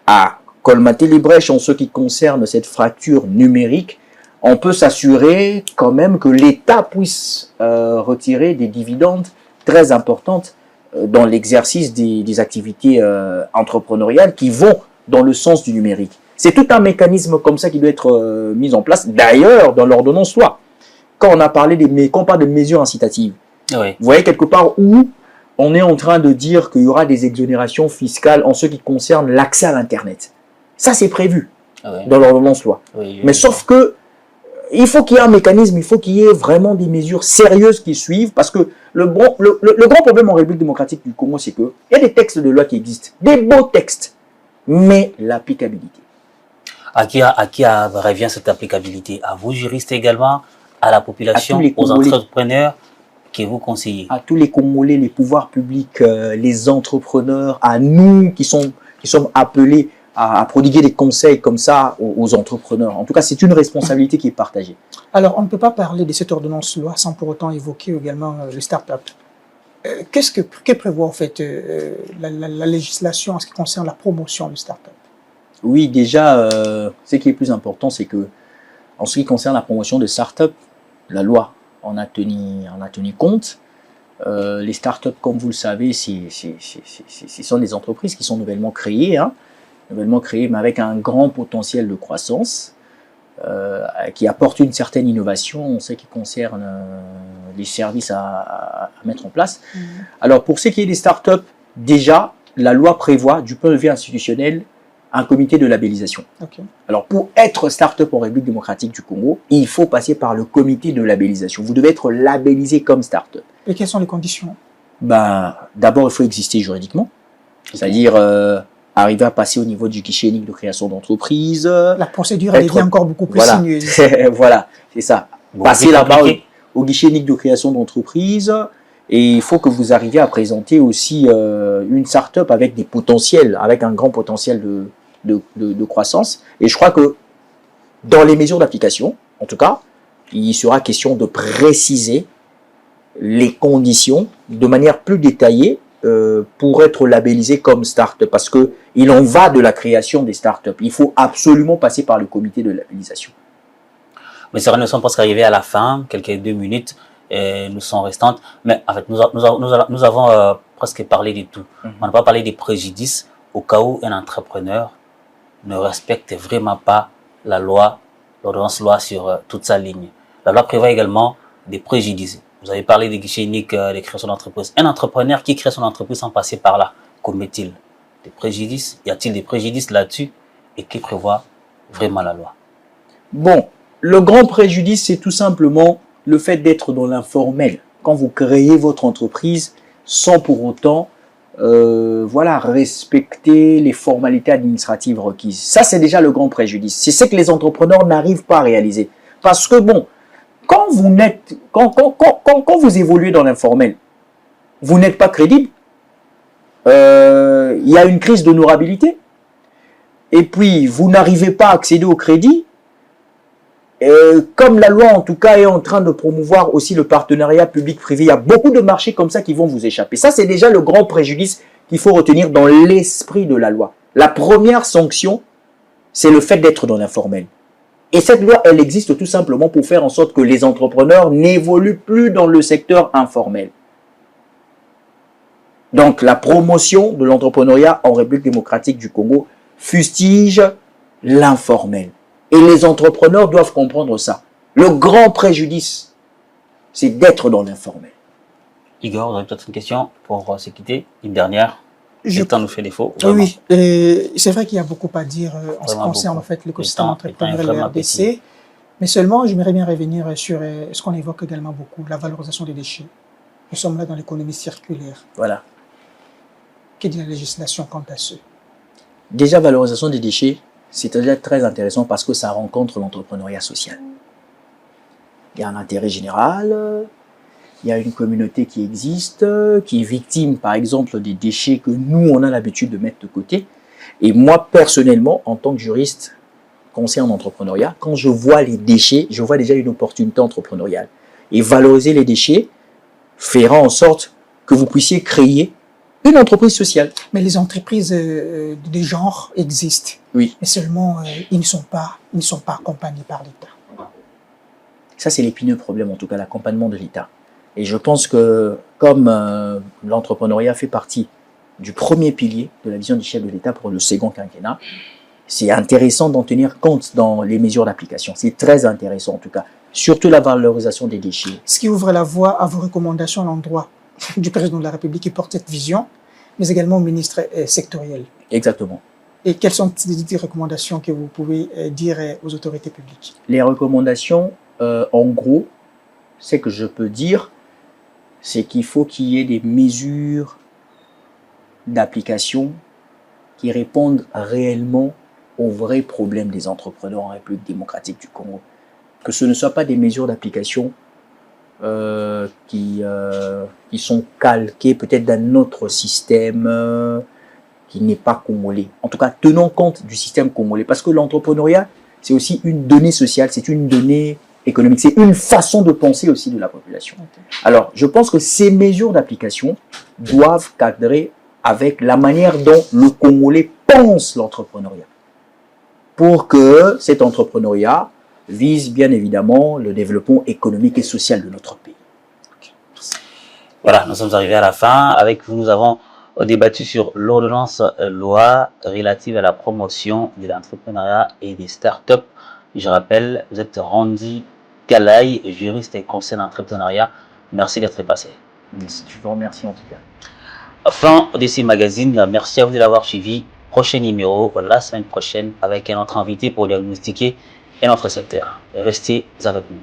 à colmater les brèches en ce qui concerne cette fracture numérique, on peut s'assurer quand même que l'État puisse retirer des dividendes très importantes dans l'exercice des activités entrepreneuriales qui vont dans le sens du numérique. C'est tout un mécanisme comme ça qui doit être mis en place. D'ailleurs, dans l'ordonnance loi, quand on parle de mesures incitatives, vous voyez quelque part où on est en train de dire qu'il y aura des exonérations fiscales en ce qui concerne l'accès à l'Internet. Ça, c'est prévu dans l'ordonnance loi. Mais sauf que il faut qu'il y ait un mécanisme, il faut qu'il y ait vraiment des mesures sérieuses qui suivent, parce que le grand problème en République démocratique du Congo, c'est qu'il y a des textes de loi qui existent, des beaux textes, mais l'applicabilité. À qui revient cette applicabilité? À vous, juristes également, à la population, aux entrepreneurs que vous conseillez? À tous les Congolais, les pouvoirs publics, les entrepreneurs, à nous qui sommes appelés à prodiguer des conseils comme ça aux entrepreneurs. En tout cas, c'est une responsabilité qui est partagée. Alors, on ne peut pas parler de cette ordonnance-loi sans pour autant évoquer également les start-up. Que prévoit en fait la législation en ce qui concerne la promotion des start-up? Oui, déjà, ce qui est plus important, c'est que en ce qui concerne la promotion des start-up, la loi en a tenu compte. Les start-up, comme vous le savez, ce sont des entreprises qui sont nouvellement créées, mais avec un grand potentiel de croissance, qui apporte une certaine innovation en ce qui concerne les services à mettre en place. Alors, pour ce qui est des startups, déjà, la loi prévoit, du point de vue institutionnel, un comité de labellisation. Alors, pour être startup en République démocratique du Congo, il faut passer par le comité de labellisation. Vous devez être labellisé comme startup. Et quelles sont les conditions? D'abord, il faut exister juridiquement, c'est-à-dire arriver à passer au niveau du guichet unique de création d'entreprise. La procédure, elle devient encore beaucoup plus sinueuse. Voilà, c'est ça. Passer là-bas au guichet unique de création d'entreprise. Et il faut que vous arriviez à présenter aussi une start-up avec des potentiels, avec un grand potentiel de croissance. Et je crois que dans les mesures d'application, en tout cas, il sera question de préciser les conditions de manière plus détaillée pour être labellisé comme start-up, parce qu'il en va de la création des start-up. Il faut absolument passer par le comité de labellisation. Mais c'est vrai, nous sommes presque arrivés à la fin, quelques 2 minutes nous sont restantes, mais en fait, nous avons presque parlé de tout. On n'a pas parlé des préjudices au cas où un entrepreneur ne respecte vraiment pas la loi, l'ordonnance loi sur toute sa ligne. La loi prévoit également des préjudices. Vous avez parlé des guichets uniques de création d'entreprise. Un entrepreneur qui crée son entreprise sans passer par là, commet-il des préjudices? Y a-t-il des préjudices là-dessus? Et qui prévoit vraiment la loi? Bon, le grand préjudice, c'est tout simplement le fait d'être dans l'informel. Quand vous créez votre entreprise sans pour autant respecter les formalités administratives requises. Ça, c'est déjà le grand préjudice. C'est ce que les entrepreneurs n'arrivent pas à réaliser. Parce que bon, quand vous évoluez dans l'informel, vous n'êtes pas crédible. Il y a une crise d'honorabilité. et puis vous n'arrivez pas à accéder au crédit, comme la loi en tout cas est en train de promouvoir aussi le partenariat public-privé, il y a beaucoup de marchés comme ça qui vont vous échapper. Ça, c'est déjà le grand préjudice qu'il faut retenir dans l'esprit de la loi. La première sanction, c'est le fait d'être dans l'informel. Et cette loi, elle existe tout simplement pour faire en sorte que les entrepreneurs n'évoluent plus dans le secteur informel. Donc, la promotion de l'entrepreneuriat en République démocratique du Congo fustige l'informel. Et les entrepreneurs doivent comprendre ça. Le grand préjudice, c'est d'être dans l'informel. Igor, vous avez peut-être une question pour se quitter? Une dernière? Le temps nous fait défaut. Oui, c'est vrai qu'il y a beaucoup à dire en ce qui concerne en fait l'écosystème entrepreneurial de la RDC, mais seulement j'aimerais bien revenir sur ce qu'on évoque également beaucoup, la valorisation des déchets. Nous sommes là dans l'économie circulaire. Voilà. Que dit la législation quant à ce? Déjà, valorisation des déchets, c'est déjà très intéressant parce que ça rencontre l'entrepreneuriat social. Il y a un intérêt général, il y a une communauté qui existe, qui est victime, par exemple, des déchets que nous, on a l'habitude de mettre de côté. Et moi, personnellement, en tant que juriste conseiller en entrepreneuriat, quand je vois les déchets, je vois déjà une opportunité entrepreneuriale. Et valoriser les déchets fera en sorte que vous puissiez créer une entreprise sociale. Mais les entreprises de genre existent. Oui. Mais seulement, ils ne sont pas accompagnés par l'État. Ça, c'est l'épineux problème, en tout cas, l'accompagnement de l'État. Et je pense que, comme l'entrepreneuriat fait partie du premier pilier de la vision du chef de l'État pour le second quinquennat, c'est intéressant d'en tenir compte dans les mesures d'application. C'est très intéressant, en tout cas. Surtout la valorisation des déchets. Ce qui ouvre la voie à vos recommandations à l'endroit du président de la République qui porte cette vision, mais également au ministre sectoriel. Exactement. Et quelles sont les recommandations que vous pouvez dire aux autorités publiques? Les recommandations, en gros, ce que je peux dire, c'est qu'il faut qu'il y ait des mesures d'application qui répondent réellement aux vrais problèmes des entrepreneurs en République démocratique du Congo. Que ce ne soit pas des mesures d'application qui sont calquées peut-être d'un autre système qui n'est pas congolais. En tout cas, tenons compte du système congolais. Parce que l'entrepreneuriat, c'est aussi une donnée sociale, c'est une donnée économique, c'est une façon de penser aussi de la population. Alors, je pense que ces mesures d'application doivent cadrer avec la manière dont le Congolais pense l'entrepreneuriat. Pour que cet entrepreneuriat vise bien évidemment le développement économique et social de notre pays. Voilà, nous sommes arrivés à la fin. Avec vous, nous avons débattu sur l'ordonnance loi relative à la promotion de l'entrepreneuriat et des startups. Je rappelle, vous êtes Randy Kalaï, juriste et conseiller d'entrepreneuriat. Merci d'être passé. Je vous remercie en tout cas. Fin d'Ici Magazine, merci à vous de l'avoir suivi. Prochain numéro, la semaine prochaine, avec un autre invité pour diagnostiquer un autre secteur. Restez avec nous.